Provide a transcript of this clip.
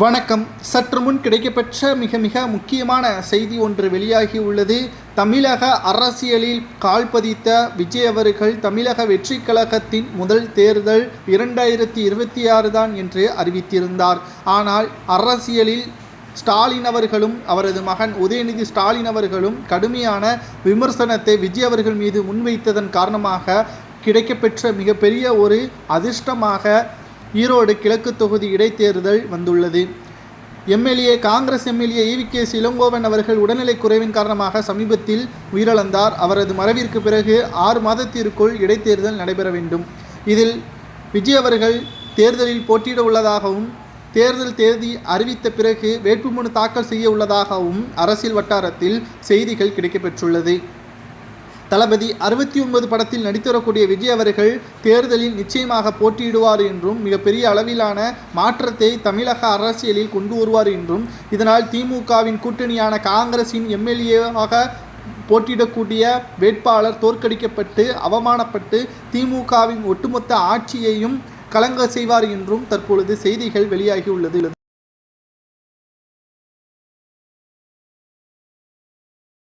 வணக்கம். சற்று முன் கிடைக்கப்பெற்ற மிக முக்கியமான செய்தி ஒன்று வெளியாகி உள்ளது. தமிழக அரசியலில் கால் பதித்த விஜய் அவர்கள் தமிழக வெற்றி கழகத்தின் முதல் தேர்தல் 2026 தான் என்று அறிவித்திருந்தார். ஆனால் அரசியலில் ஸ்டாலின் அவர்களும் அவரது மகன் உதயநிதி ஸ்டாலின் அவர்களும் கடுமையான விமர்சனத்தை விஜய் அவர்கள் மீது முன்வைத்ததன் காரணமாக கிடைக்கப்பெற்ற மிகப்பெரிய ஒரு அதிர்ஷ்டமாக ஈரோடு கிழக்கு தொகுதி இடைத்தேர்தல் வந்துள்ளது. காங்கிரஸ் எம்எல்ஏ EVKS இளங்கோவன் அவர்கள் உடல்நிலை குறைவின் காரணமாக சமீபத்தில் உயிரிழந்தார். அவரது மறைவிற்கு பிறகு 6 மாதத்திற்குள் இடைத்தேர்தல் நடைபெற வேண்டும். இதில் விஜய் அவர்கள் தேர்தலில் போட்டியிட உள்ளதாகவும் தேர்தல் தேதி அறிவித்த பிறகு வேட்புமனு தாக்கல் செய்ய உள்ளதாகவும் அரசியல் வட்டாரத்தில் செய்திகள் கிடைக்கப்பெற்றுள்ளது. தளபதி 69 படத்தில் நடித்து வரக்கூடிய விஜய் அவர்கள் தேர்தலில் நிச்சயமாக போட்டியிடுவார் என்றும் மிகப்பெரிய அளவிலான மாற்றத்தை தமிழக அரசியலில் கொண்டு வருவார் என்றும் இதனால் திமுகவின் கூட்டணியான காங்கிரசின் எம்எல்ஏவாக போட்டியிடக்கூடிய வேட்பாளர் தோற்கடிக்கப்பட்டு அவமானப்பட்டு திமுகவின் ஒட்டுமொத்த ஆட்சியையும் கலங்க செய்வார் என்றும் தற்பொழுது செய்திகள் வெளியாகி உள்ளது.